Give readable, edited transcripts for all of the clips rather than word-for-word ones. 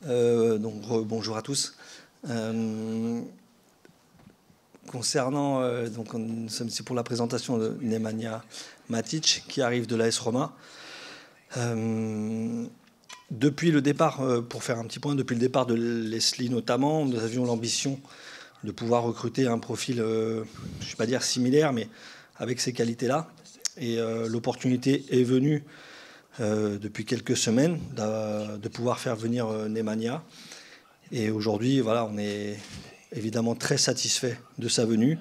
Bonjour à tous. Concernant, c'est pour la présentation de Nemanja Matic qui arrive de l'AS Roma. Depuis le départ, pour faire un petit point, depuis le départ de Leslie notamment, nous avions l'ambition de pouvoir recruter un profil, je ne vais pas dire similaire, mais avec ces qualités-là. Et l'opportunité est venue depuis quelques semaines de pouvoir faire venir Nemanja. Et aujourd'hui, voilà, on est évidemment très satisfait de sa venue,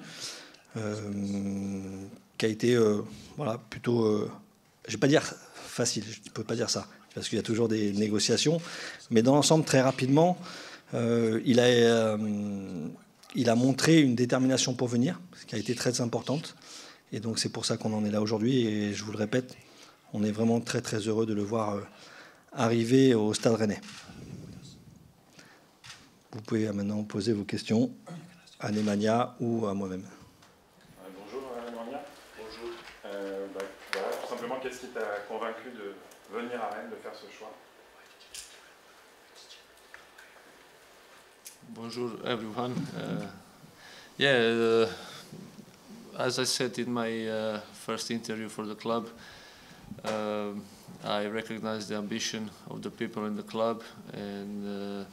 qui a été voilà, plutôt, je ne vais pas dire facile, je ne peux pas dire ça, parce qu'il y a toujours des négociations, mais dans l'ensemble, très rapidement, il a montré une détermination pour venir, ce qui a été très importante. Et donc c'est pour ça qu'on en est là aujourd'hui. Et je vous le répète, on est vraiment très très heureux de le voir arriver au Stade Rennais. Vous pouvez maintenant poser vos questions à Nemanja ou à moi-même. Bonjour Nemanja. Bonjour. Voilà, tout simplement, qu'est-ce qui t'a convaincu de venir à Rennes, de faire ce choix? Bonjour everyone. As I said in my first interview for the club, I recognize the ambition of the people in the club and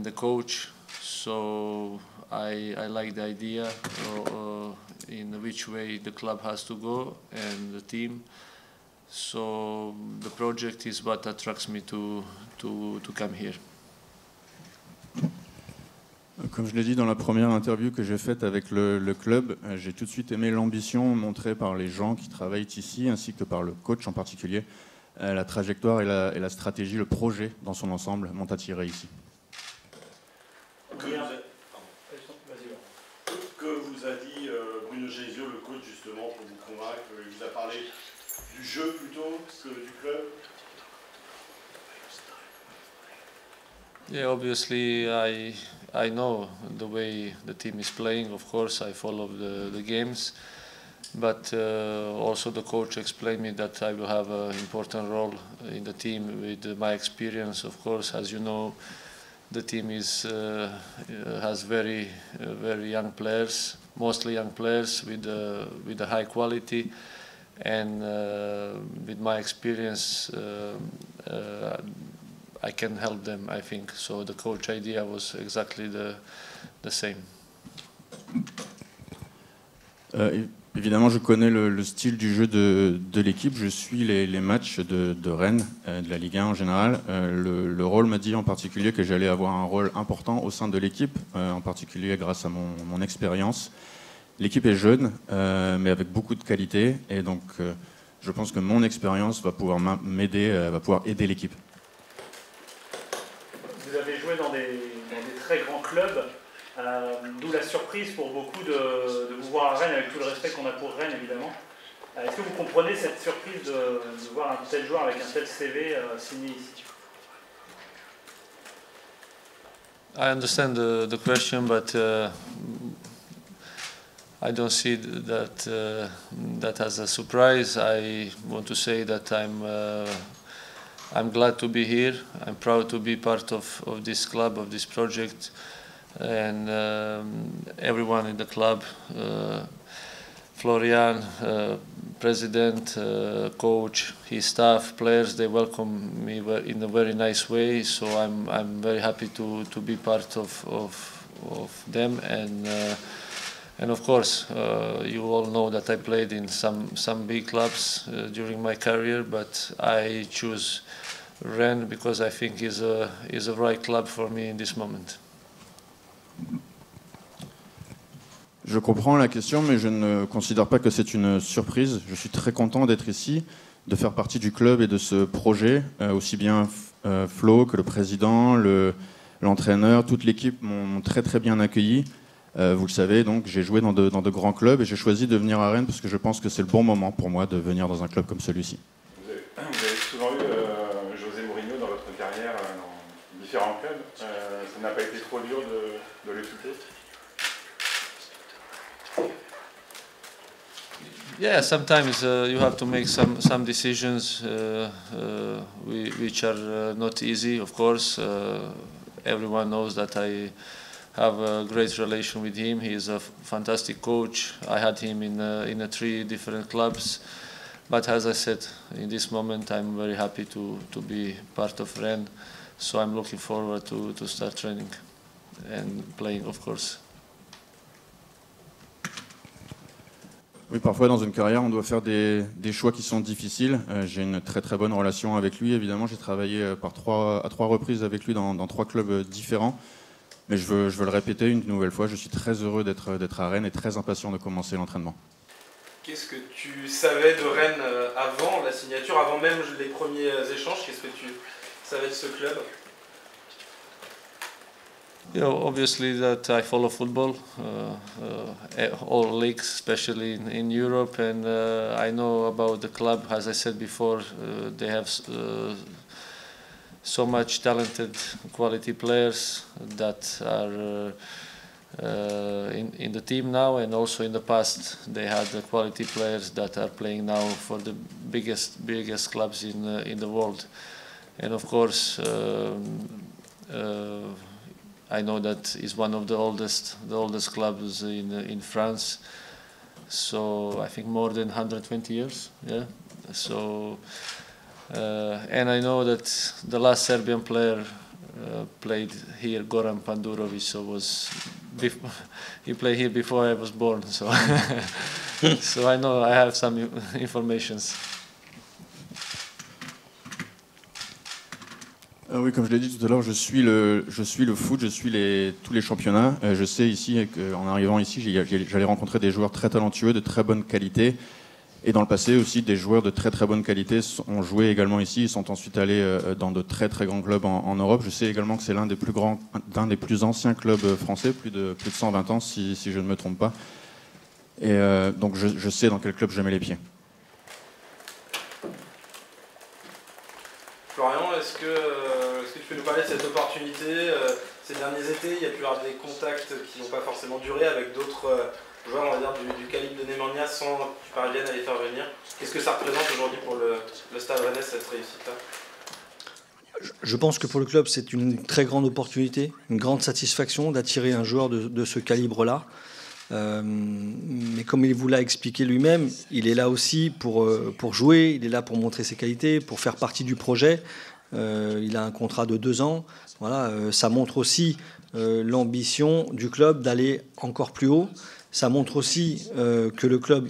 the coach. So I like the idea in which way the club has to go and the team. So the project is what attracts me to come here. Comme je l'ai dit dans la première interview que j'ai faite avec le club, j'ai tout de suite aimé l'ambition montrée par les gens qui travaillent ici, ainsi que par le coach en particulier. La trajectoire et la stratégie, le projet dans son ensemble m'ont attiré ici. Que vous a dit Bruno Genesio, le coach, justement, pour vous convaincre? Il vous a parlé du jeu plutôt que du club? Yeah, obviously I know the way the team is playing. Of course, I follow the games, but also the coach explained me that I will have an important role in the team with my experience. Of course, as you know, the team has very young players, mostly young players with a high quality, and with my experience. I can help them, I think. So the coach idea was exactly the same. Évidemment, je connais le style du jeu de l'équipe. Je suis les matchs de Rennes, de la Ligue 1 en général. Le rôle m'a dit en particulier que j'allais avoir un rôle important au sein de l'équipe, en particulier grâce à mon expérience. L'équipe est jeune, mais avec beaucoup de qualité. Et donc, je pense que mon expérience va pouvoir m'aider, va pouvoir aider l'équipe. Vous avez joué dans des très grands clubs, d'où la surprise pour beaucoup de vous voir à Rennes, avec tout le respect qu'on a pour Rennes évidemment. Est-ce que vous comprenez cette surprise de voir un tel joueur avec un tel CV signé ici? I understand the question, but I don't see that as a surprise. I want to say that I'm glad to be here. I'm proud to be part of this club, of this project, and everyone in the club, Florian, president, coach, his staff, players, they welcome me in a very nice way. So I'm very happy to be part of them, and of course, you all know that I played in some big clubs during my career, but I choose Rennes because I think is a right club for me in this moment. Je comprends la question, mais je ne considère pas que c'est une surprise. Je suis très content d'être ici, de faire partie du club et de ce projet. Aussi bien Flo que le président, l'entraîneur, toute l'équipe m'ont très très bien accueilli. Vous le savez, donc j'ai joué dans de grands clubs et j'ai choisi de venir à Rennes parce que je pense que c'est le bon moment pour moi de venir dans un club comme celui-ci. Vous avez souvent eu José Mourinho dans votre carrière dans différents clubs. Ça n'a pas été trop dur de le quitter? Yeah, sometimes you have to make some decisions which are not easy. Of course, everyone knows that I have a great relation with him. He is a fantastic coach. I had him in 3 different clubs. But as I said, in this moment, I'm very happy to be part of Rennes. So I'm looking forward to start training and playing, of course. Oui, parfois dans une carrière, on doit faire des choix qui sont difficiles. J'ai une très très bonne relation avec lui, évidemment. J'ai travaillé à 3 reprises avec lui dans 3 clubs différents. Mais je veux le répéter une nouvelle fois, je suis très heureux d'être à Rennes et très impatient de commencer l'entraînement. Qu'est-ce que tu savais de Rennes avant la signature, avant même les premiers échanges? Qu'est-ce que tu savais de ce club? You know, obviously that I follow football, all leagues, especially in Europe, and I know about the club. As I said before, they have so much talented, quality players that are in the team now, and also in the past they had the quality players that are playing now for the biggest clubs in the world, and of course. I know that it's one of the oldest clubs in France. So I think more than 120 years. Yeah. So and I know that the last Serbian player played here, Goran Pandurovic. So he played here before I was born. So so I know I have some informations. Oui, comme je l'ai dit tout à l'heure, je suis le foot, je suis tous les championnats. Je sais ici qu'en arrivant ici, j'allais rencontrer des joueurs très talentueux, de très bonne qualité. Et dans le passé aussi, des joueurs de très très bonne qualité ont joué également ici. Ils sont ensuite allés dans de très très grands clubs en Europe. Je sais également que c'est l'un des plus anciens clubs français, plus de 120 ans si je ne me trompe pas. Et donc je sais dans quel club je mets les pieds. Florian, est-ce que tu peux nous parler de cette opportunité? Ces derniers étés, il y a pu y avoir des contacts qui n'ont pas forcément duré avec d'autres joueurs, on va dire, du calibre de Nemanja sans que tu parviennes à les faire venir. Qu'est-ce que ça représente aujourd'hui pour le Stade Rennais, cette réussite-là? Je pense que pour le club, c'est une très grande opportunité, une grande satisfaction d'attirer un joueur de ce calibre-là. Mais comme il vous l'a expliqué lui-même, il est là aussi pour jouer, il est là pour montrer ses qualités, pour faire partie du projet. Il a un contrat de 2 ans. Voilà, ça montre aussi l'ambition du club d'aller encore plus haut. Ça montre aussi que le club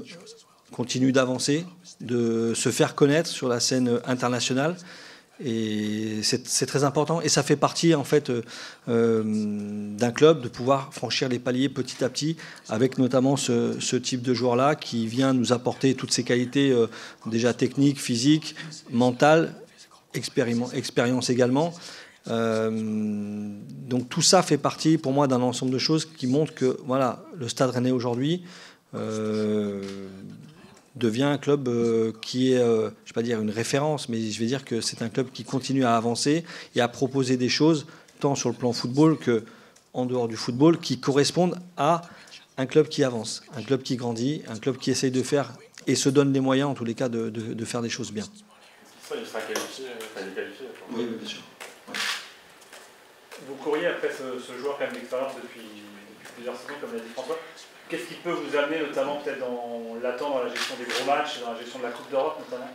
continue d'avancer, de se faire connaître sur la scène internationale. Et c'est très important. Et ça fait partie en fait d'un club de pouvoir franchir les paliers petit à petit, avec notamment ce type de joueur-là qui vient nous apporter toutes ses qualités déjà techniques, physiques, mentales, expérience également. Donc tout ça fait partie pour moi d'un ensemble de choses qui montrent que voilà, le Stade Rennais aujourd'hui devient un club qui est, je ne vais pas dire une référence, mais je vais dire que c'est un club qui continue à avancer et à proposer des choses, tant sur le plan football qu'en dehors du football, qui correspondent à un club qui avance, un club qui grandit, un club qui essaye de faire et se donne les moyens, en tous les cas, de faire des choses bien. Ça, il sera qualifié, Oui, bien sûr. Vous couriez après ce joueur quand même d'expérience depuis plusieurs saisons, comme l'a dit François. Qu'est-ce qui peut vous amener, notamment peut-être dans la gestion des gros matchs, dans la gestion de la Coupe d'Europe notamment?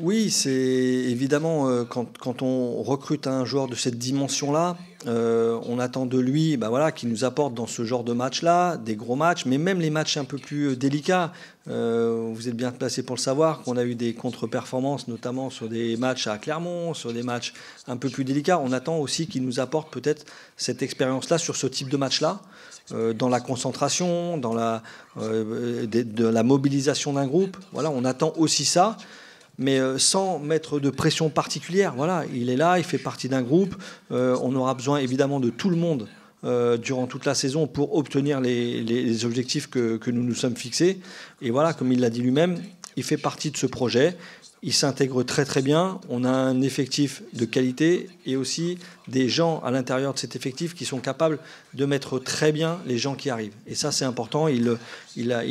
Oui, c'est évidemment quand on recrute un joueur de cette dimension-là, on attend de lui qu'il nous apporte dans ce genre de match-là, des gros matchs, mais même les matchs un peu plus délicats. Vous êtes bien placé pour le savoir qu'on a eu des contre-performances, notamment sur des matchs à Clermont, sur des matchs un peu plus délicats. On attend aussi qu'il nous apporte peut-être cette expérience-là sur ce type de match-là, dans la concentration, dans de la mobilisation d'un groupe. Voilà, on attend aussi ça. Mais sans mettre de pression particulière. Voilà, il est là, il fait partie d'un groupe. On aura besoin évidemment de tout le monde durant toute la saison pour obtenir les objectifs que nous nous sommes fixés. Et voilà, comme il l'a dit lui-même, il fait partie de ce projet, il s'intègre très très bien, on a un effectif de qualité et aussi des gens à l'intérieur de cet effectif qui sont capables de mettre très bien les gens qui arrivent. Et ça c'est important, on l'a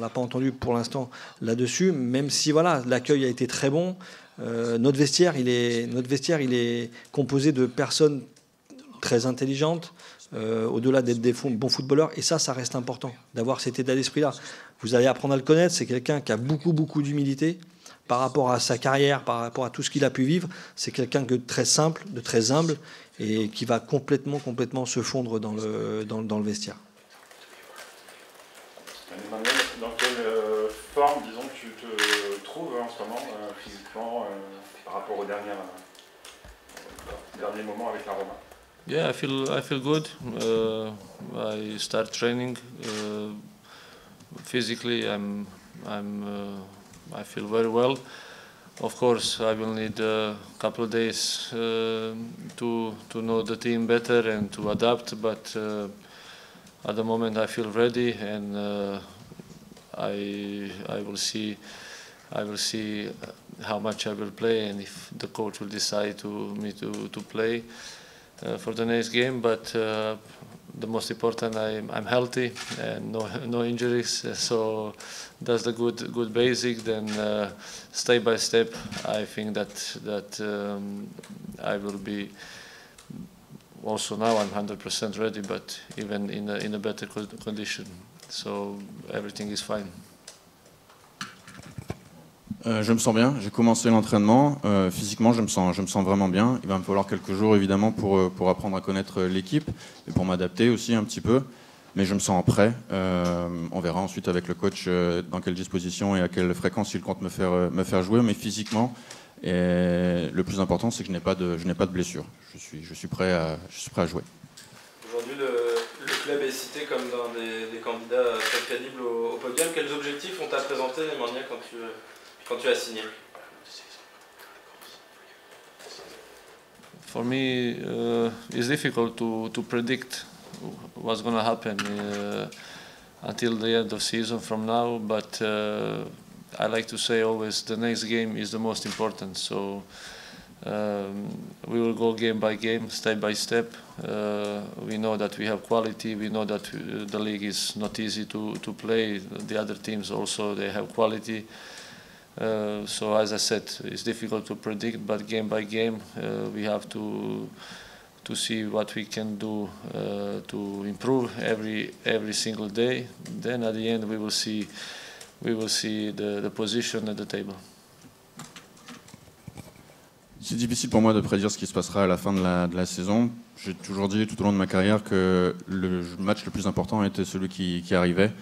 pas entendu pour l'instant là-dessus, même si voilà, l'accueil a été très bon. Notre vestiaire, il est composé de personnes très intelligentes, au-delà d'être des bons footballeurs, et ça reste important, d'avoir cet état d'esprit-là. Vous allez apprendre à le connaître, c'est quelqu'un qui a beaucoup d'humilité par rapport à sa carrière, par rapport à tout ce qu'il a pu vivre. C'est quelqu'un de très simple, de très humble, et qui va complètement se fondre dans le vestiaire. Emmanuel, dans quelle forme, disons, tu te trouves en ce moment, physiquement, par rapport aux derniers moments avec la Roma? Yeah, I feel good. I start training. Physically, I feel very well. Of course, I will need a couple of days to know the team better and to adapt. But at the moment, I feel ready, and I will see how much I will play, and if the coach will decide to play for the next game. But the most important, I'm healthy and no injuries, so that's the good basic. Then step by step, I think that I will be. Also now I'm 100% ready, but even in a better condition, so everything is fine. Je me sens bien, j'ai commencé l'entraînement, physiquement je me sens vraiment bien. Il va me falloir quelques jours évidemment pour apprendre à connaître l'équipe et pour m'adapter aussi un petit peu, mais je me sens prêt. On verra ensuite avec le coach dans quelle disposition et à quelle fréquence il compte me faire jouer, mais physiquement, et le plus important c'est que je n'ai pas de blessure. Je suis prêt à jouer. Aujourd'hui le club est cité comme dans des candidats très crédibles au podium. Quels objectifs on t'a présenté, Nemanja, quand tu as signé? For me, it's difficult to predict what's going to happen until the end of season from now. But I like to say always the next game is the most important. So we will go game by game, step by step. We know that we have quality. We know that the league is not easy to play. The other teams also, they have quality. So as I said, it's difficult to predict, but game by game we have to see what we can do to improve every single day. Then at the end we will see the position at the table. C'est difficile pour moi de prédire ce qui se passera à la fin de la saison. J'ai toujours dit tout au long de ma carrière que le match le plus important était celui qui arrivait.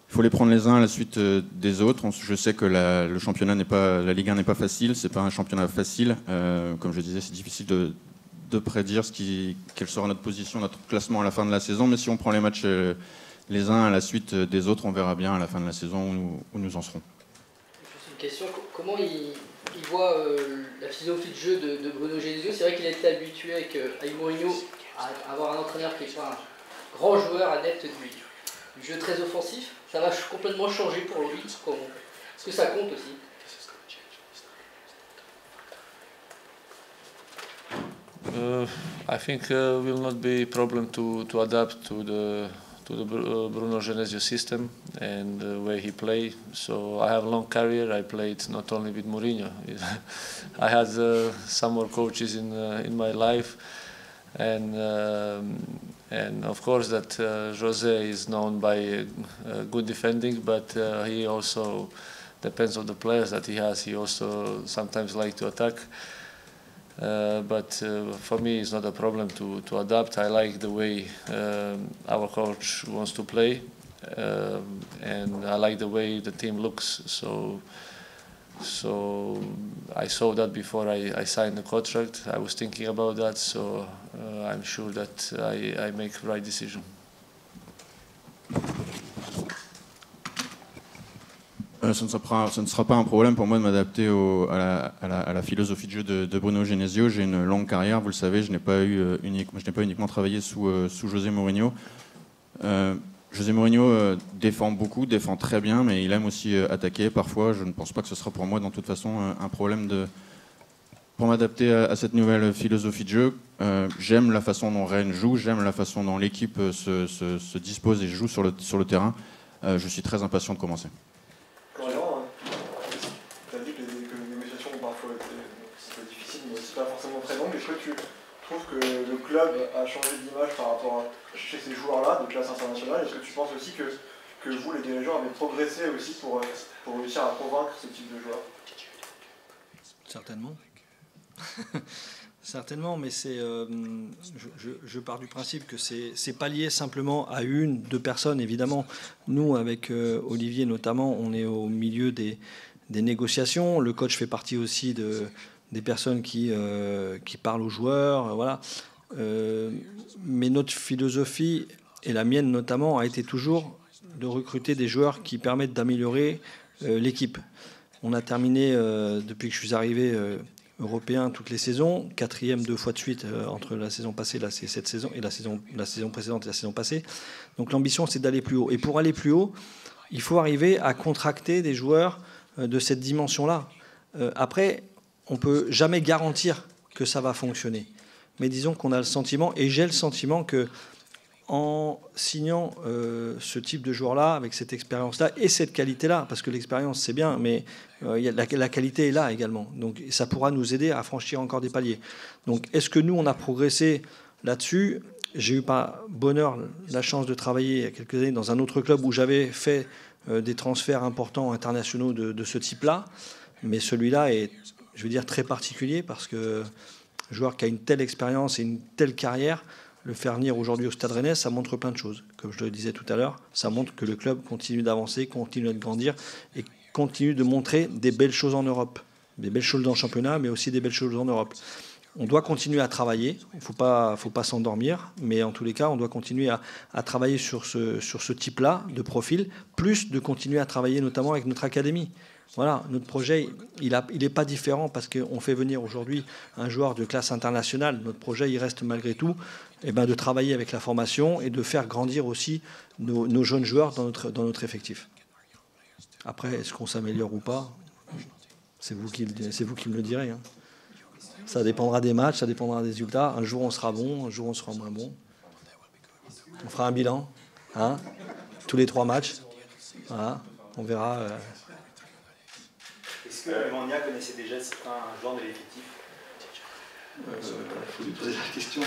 Il faut les prendre les uns à la suite des autres. Je sais que le championnat la Ligue 1 n'est pas facile, c'est pas un championnat facile. Comme je disais, c'est difficile de prédire quelle sera notre position, notre classement à la fin de la saison. Mais si on prend les matchs les uns à la suite des autres, on verra bien à la fin de la saison où nous en serons. Juste une question, comment il voit la philosophie de jeu de Bruno Genesio? C'est vrai qu'il a été habitué avec Mourinho à avoir un entraîneur qui est pas un grand joueur adepte du jeu très offensif. Ça va complètement changer pour lui. Est-ce que ça compte aussi? I think will not be a problem to adapt to the Bruno Genesio system and the way he plays. So I have a long career. I played not only with Mourinho. I had some more coaches in my life, and of course that José is known by good defending, but he also depends on the players that he has. He also sometimes like to attack. But for me, it's not a problem to adapt. I like the way our coach wants to play, and I like the way the team looks. So I saw that before I signed the contract. I was thinking about that, so I'm sure that I make the right decision. Ce ne sera pas un problème pour moi de m'adapter à la philosophie de jeu de Bruno Genesio. J'ai une longue carrière, vous le savez, je n'ai pas uniquement travaillé sous José Mourinho. José Mourinho défend beaucoup, défend très bien, mais il aime aussi attaquer. Parfois, je ne pense pas que ce sera pour moi, dans toute façon, un problème pour m'adapter à cette nouvelle philosophie de jeu. J'aime la façon dont Rennes joue, j'aime la façon dont l'équipe se dispose et joue sur le terrain. Je suis très impatient de commencer. Florian, tu as dit que les négociations ont parfois été difficiles, mais c'est pas forcément très longues. Est-ce que tu trouves que le club a changé d'image par rapport à chez ces joueurs-là de classe internationale? Est-ce que tu penses aussi que vous, les dirigeants, avez progressé aussi pour réussir à convaincre ce type de joueurs? Certainement. Certainement, mais je pars du principe que c'est pas lié simplement à une, deux personnes, évidemment. Nous, avec Olivier notamment, on est au milieu des négociations. Le coach fait partie aussi des personnes qui parlent aux joueurs, voilà. Mais notre philosophie, et la mienne notamment, a été toujours de recruter des joueurs qui permettent d'améliorer l'équipe. On a terminé, depuis que je suis arrivé, européen toutes les saisons, 4e 2 fois de suite entre la saison passée, là c'est cette saison, et la saison précédente et la saison passée. Donc l'ambition, c'est d'aller plus haut. Et pour aller plus haut, il faut arriver à contracter des joueurs de cette dimension-là. Après, on ne peut jamais garantir que ça va fonctionner. Mais disons qu'on a le sentiment, et j'ai le sentiment que en signant ce type de joueur-là, avec cette expérience-là et cette qualité-là, parce que l'expérience c'est bien, mais la qualité est là également. Donc ça pourra nous aider à franchir encore des paliers. Donc est-ce que nous, on a progressé là-dessus? J'ai eu par bonheur la chance de travailler il y a quelques années dans un autre club où j'avais fait des transferts importants internationaux de ce type-là. Mais celui-là est, je veux dire, très particulier parce que un joueur qui a une telle expérience et une telle carrière, le faire venir aujourd'hui au Stade Rennais, ça montre plein de choses. Comme je le disais tout à l'heure, ça montre que le club continue d'avancer, continue de grandir et continue de montrer des belles choses en Europe. Des belles choses dans le championnat, mais aussi des belles choses en Europe. On doit continuer à travailler, il ne faut pas s'endormir, mais en tous les cas, on doit continuer à travailler sur ce type-là de profil, plus de continuer à travailler notamment avec notre académie. Voilà, notre projet, il n'est pas différent parce qu'on fait venir aujourd'hui un joueur de classe internationale. Notre projet, il reste malgré tout de travailler avec la formation et de faire grandir aussi nos jeunes joueurs dans notre effectif. Après, est-ce qu'on s'améliore ou pas? C'est vous qui me le direz. Hein. Ça dépendra des matchs, ça dépendra des résultats. Un jour, on sera bon, un jour, on sera moins bon. On fera un bilan, hein, tous les 3 matchs. Voilà, on verra. Est-ce que Nemanja connaissait déjà certains joueurs de l'effectif? Il faut lui poser la question.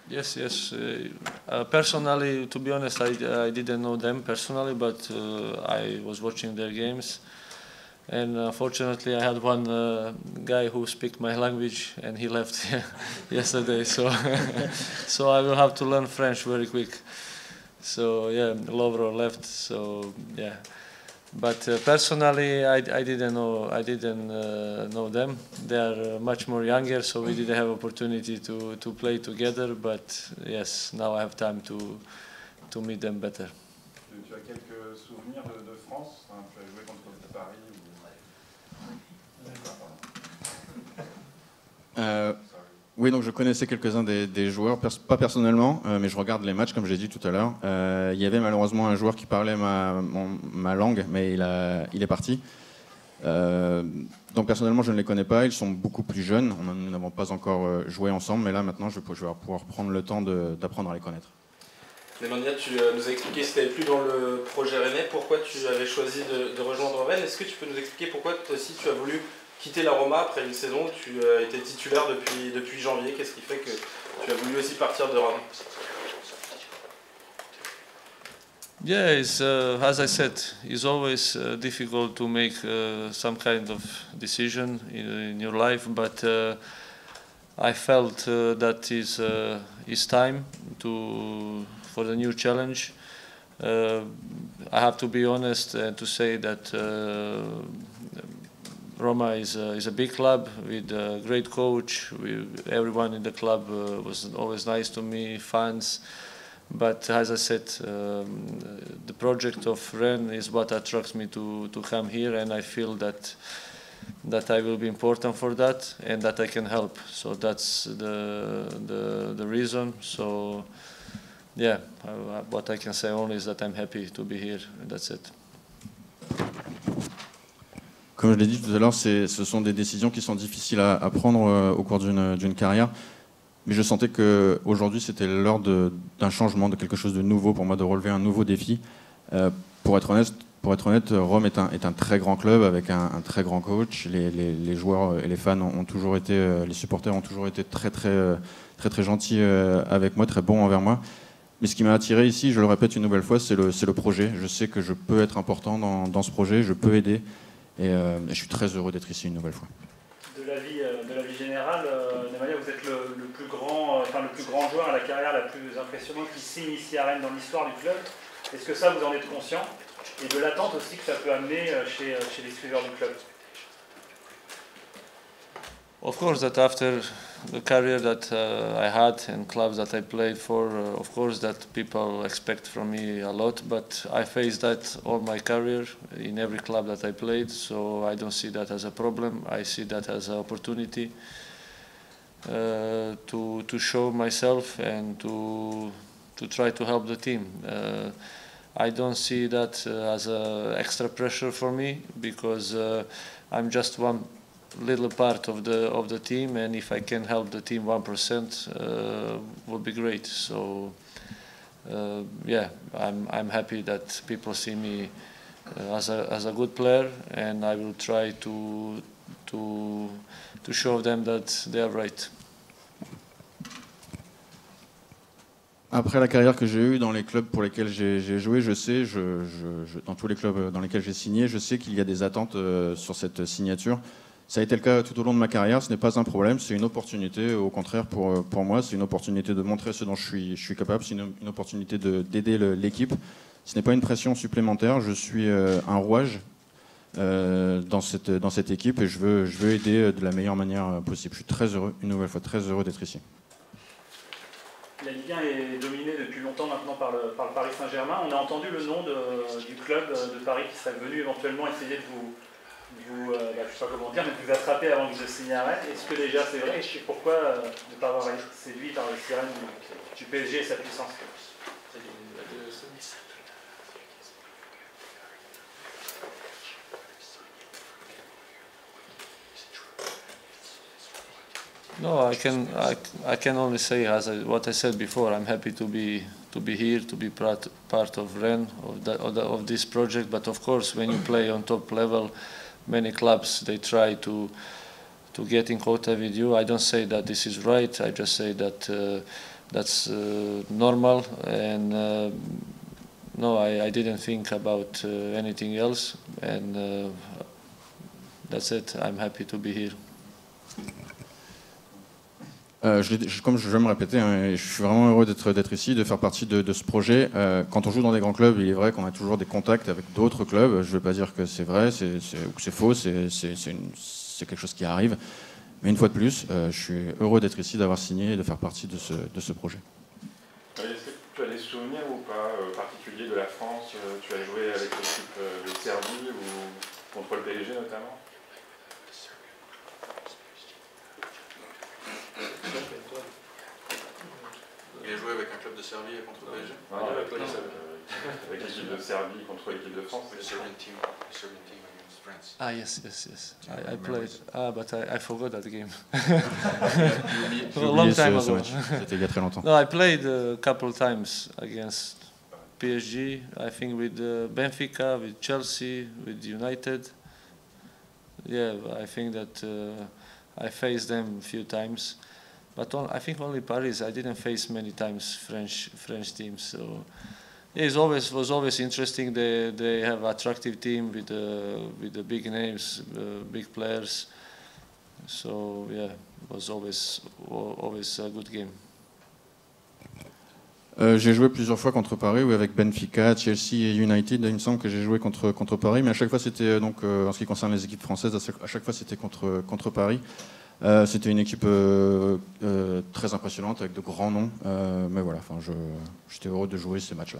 Yes. Personally, to be honest, I didn't know them personally, but I was watching their games. And unfortunately, I had one guy who speaks my language, and he left yesterday. So, so I will have to learn French very quick. So yeah, Lovro left. So yeah, but personally, I didn't know them. They are much more younger, so we didn't have opportunity to play together. But yes, now I have time to meet them better. Tu as quelques souvenirs de France? Tu as joué contre Paris Oui, donc je connaissais quelques-uns des joueurs, pas personnellement, mais je regarde les matchs, comme j'ai dit tout à l'heure. Il y avait malheureusement un joueur qui parlait ma langue, mais il est parti. Donc personnellement, je ne les connais pas, ils sont beaucoup plus jeunes, nous n'avons pas encore joué ensemble, mais là maintenant, je vais pouvoir prendre le temps d'apprendre à les connaître. Nemanja, tu nous as expliqué que tu n'étais plus dans le projet rennais, pourquoi tu avais choisi de rejoindre Rennes. Est-ce que tu peux nous expliquer pourquoi toi aussi tu as voulu quitter la Roma après une saison où tu étais titulaire depuis janvier? Qu'est-ce qui fait que tu as voulu aussi partir de Rome? Yeah, as I said, it's always difficult to make some kind of decision in your life, but I felt that is time for the new challenge. I have to be honest and to say that Roma is a big club with a great coach. Everyone in the club was always nice to me, fans. But as I said, the project of Rennes is what attracts me to come here, and I feel that that I will be important for that and that I can help. So that's the reason. So yeah, what I can say only is that I'm happy to be here. That's it. Comme je l'ai dit tout à l'heure, ce sont des décisions qui sont difficiles à prendre au cours d'une carrière. Mais je sentais qu'aujourd'hui, c'était l'heure d'un changement, de quelque chose de nouveau pour moi, de relever un nouveau défi. Pour être honnête, Rome est un très grand club avec un très grand coach. Les joueurs et les fans ont toujours été, les supporters ont toujours été très gentils avec moi, très bons envers moi. Mais ce qui m'a attiré ici, je le répète une nouvelle fois, c'est le projet. Je sais que je peux être important dans ce projet, je peux aider. Et je suis très heureux d'être ici une nouvelle fois. De la vie générale, Nemanja, vous êtes le plus grand joueur à la carrière la plus impressionnante qui signe ici à Rennes dans l'histoire du club. Est-ce que ça, vous en êtes conscient? Et de l'attente aussi que ça peut amener chez les suiveurs du club? Of course, that after the career that I had and clubs that I played for, of course that people expect from me a lot, but I faced that all my career in every club that I played, so I don't see that as a problem. I see that as an opportunity to show myself and to try to help the team. I don't see that as a extra pressure for me because I'm just one little part of the team, and if I can help the team 1%, would be great. So yeah, I'm happy that people see me as a good player, and I will try to show them that they are right. Après la carrière que j'ai eue dans les clubs pour lesquels j'ai joué, je sais, dans tous les clubs dans lesquels j'ai signé, je sais qu'il y a des attentes sur cette signature. Ça a été le cas tout au long de ma carrière, ce n'est pas un problème, c'est une opportunité, au contraire pour moi, c'est une opportunité de montrer ce dont je suis capable, c'est une opportunité d'aider l'équipe. Ce n'est pas une pression supplémentaire, je suis un rouage dans cette équipe et je veux aider de la meilleure manière possible. Je suis très heureux, une nouvelle fois, très heureux d'être ici. La Ligue 1 est dominée depuis longtemps maintenant par le Paris Saint-Germain. On a entendu le nom du club de Paris qui serait venu éventuellement essayer de vous je ne sais pas comment dire, mais de vous attraper avant que vous signiez à Rennes. Est-ce que déjà c'est vrai? Et pourquoi ne pas avoir été séduit par les sirènes du PSG et sa puissance? No, I can only say what I said before. I'm happy to be here, to be part of Rennes, of this project. But of course, when you play on top level, many clubs they try to get in contact with you. I don't say that this is right. I just say that that's normal. And no, I didn't think about anything else. And that's it. I'm happy to be here. Comme je vais me répéter, hein, je suis vraiment heureux d'être ici, de faire partie de ce projet. Quand on joue dans des grands clubs, il est vrai qu'on a toujours des contacts avec d'autres clubs. Je ne veux pas dire que c'est vrai ou que c'est faux, c'est quelque chose qui arrive. Mais une fois de plus, je suis heureux d'être ici, d'avoir signé et de faire partie de ce projet. Est-ce que tu as des souvenirs ou pas particuliers de la France? Tu as joué avec l'équipe de Serbie ou contre le PSG notamment? Il a joué avec un club de Serbie contre le PSG? Non, avec l'équipe de Serbie contre l'équipe de France. Ah yes. I played. But I forgot that game. A long time ago. C'était il y a très longtemps. No, I played a couple of times against PSG. I think with Benfica, with Chelsea, with United. Yeah, I think that I faced them a few times. But I think only Paris. I didn't face many times French teams. So yeah, it was always interesting. They have attractive team with the big names, big players. So yeah, it was always a good game. J'ai joué plusieurs fois contre Paris, oui, avec Benfica, Chelsea et United. Il me semble que j'ai joué contre Paris, mais à chaque fois c'était donc en ce qui concerne les équipes françaises, à chaque fois c'était contre Paris. C'était une équipe très impressionnante avec de grands noms, mais voilà, j'étais heureux de jouer ces matchs-là.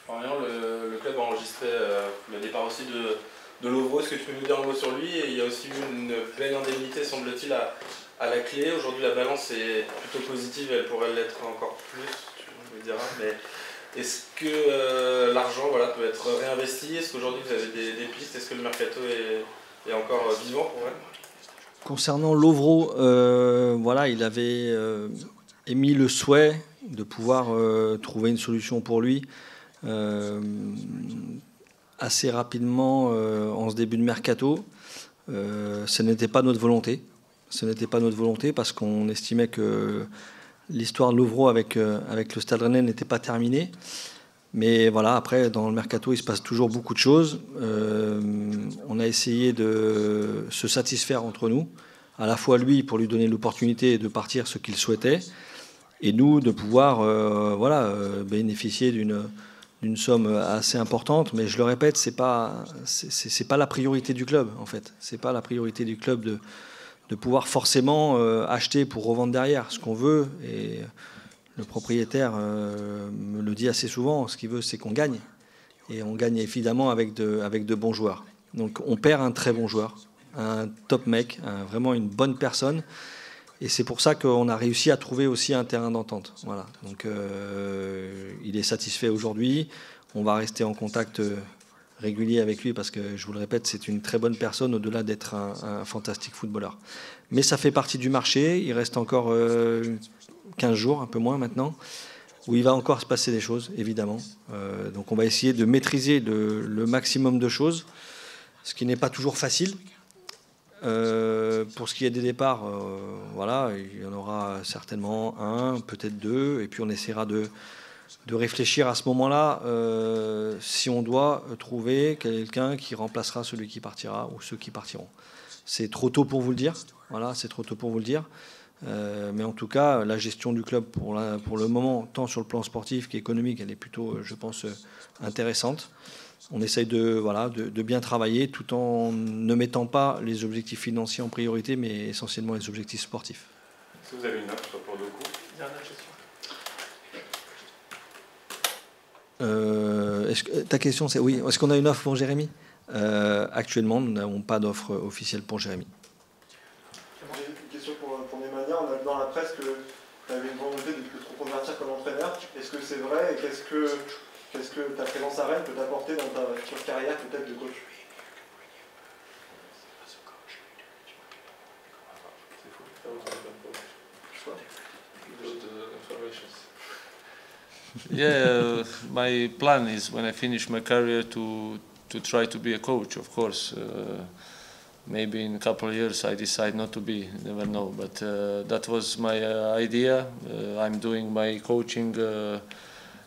Le club a enregistré le départ aussi Lovro. Est-ce que tu peux nous dire un mot sur lui? Et il y a aussi eu une pleine indemnité, semble-t-il, à la clé. Aujourd'hui, la balance est plutôt positive, elle pourrait l'être encore plus, tu me diras. Mais est-ce que l'argent peut être réinvesti? Est-ce qu'aujourd'hui vous avez des pistes? Est-ce que le mercato est encore vivant pour elle? Concernant Lovro, il avait émis le souhait de pouvoir trouver une solution pour lui assez rapidement en ce début de mercato. Ce n'était pas notre volonté. Ce n'était pas notre volonté parce qu'on estimait que l'histoire de Lovro avec le Stade Rennais n'était pas terminée. Mais voilà, après, dans le mercato, il se passe toujours beaucoup de choses. On a essayé de se satisfaire entre nous, à la fois lui pour lui donner l'opportunité de partir ce qu'il souhaitait, et nous de pouvoir bénéficier d'une somme assez importante. Mais je le répète, c'est pas la priorité du club, en fait. C'est pas la priorité du club de pouvoir forcément acheter pour revendre derrière. Ce qu'on veut, et le propriétaire me le dit assez souvent, ce qu'il veut, c'est qu'on gagne. Et on gagne évidemment avec de bons joueurs. Donc on perd un très bon joueur, un top mec, vraiment une bonne personne. Et c'est pour ça qu'on a réussi à trouver aussi un terrain d'entente. Voilà. Donc il est satisfait aujourd'hui. On va rester en contact régulier avec lui parce que, je vous le répète, c'est une très bonne personne au-delà d'être un fantastique footballeur. Mais ça fait partie du marché. Il reste encore 15 jours, un peu moins maintenant, où il va encore se passer des choses, évidemment. Donc on va essayer de maîtriser le maximum de choses, ce qui n'est pas toujours facile. Pour ce qui est des départs, il y en aura certainement un, peut-être deux, et puis on essaiera de réfléchir à ce moment-là si on doit trouver quelqu'un qui remplacera celui qui partira ou ceux qui partiront. C'est trop tôt pour vous le dire. Voilà, c'est trop tôt pour vous le dire. Mais en tout cas, la gestion du club pour le moment, tant sur le plan sportif qu'économique, elle est plutôt, je pense, intéressante. On essaye de bien travailler tout en ne mettant pas les objectifs financiers en priorité, mais essentiellement les objectifs sportifs. Est-ce que vous avez une offre pour le coup? Ta question, c'est oui. Est-ce qu'on a une offre pour Jérémy? Actuellement, nous n'avons pas d'offre officielle pour Jérémy. J'ai une question pour Nemanja. On a vu dans la presse que tu avais une volonté de te reconvertir comme entraîneur. Est-ce que c'est vrai et qu'est-ce que ta présence à Rennes peut t'apporter dans ta future carrière peut-être de coach? Yeah, my plan is when I finish my career to try to be a coach, of course. Maybe in a couple of years I decide not to be, never know. But that was my idea. I'm doing my coaching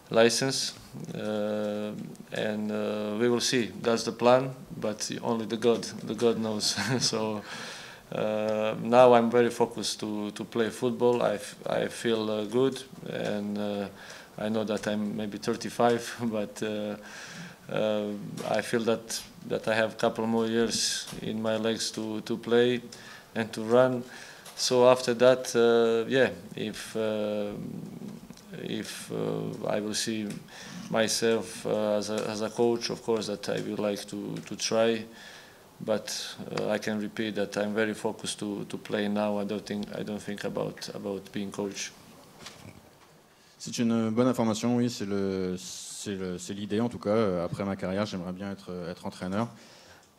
license and we will see. That's the plan, but only the God knows. So now I'm very focused to play football. I feel good and I know that I'm maybe 35, but I feel that I have a couple more years in my legs to play and to run. So after that, if I will see myself as a coach, of course, that I would like to try. But I can repeat that I'm very focused to play now. I don't think about being coach. C'est une bonne information, oui, c'est l'idée en tout cas. Après ma carrière, j'aimerais bien être entraîneur.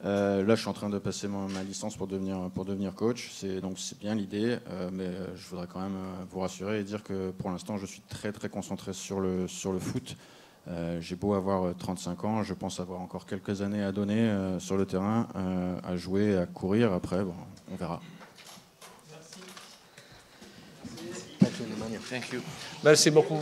Là, je suis en train de passer ma licence pour devenir coach. C'est bien l'idée, mais je voudrais quand même vous rassurer et dire que pour l'instant, je suis très très concentré sur le foot. J'ai beau avoir 35 ans, je pense avoir encore quelques années à donner sur le terrain, à jouer, à courir. Après, bon, on verra. Thank you. Merci beaucoup.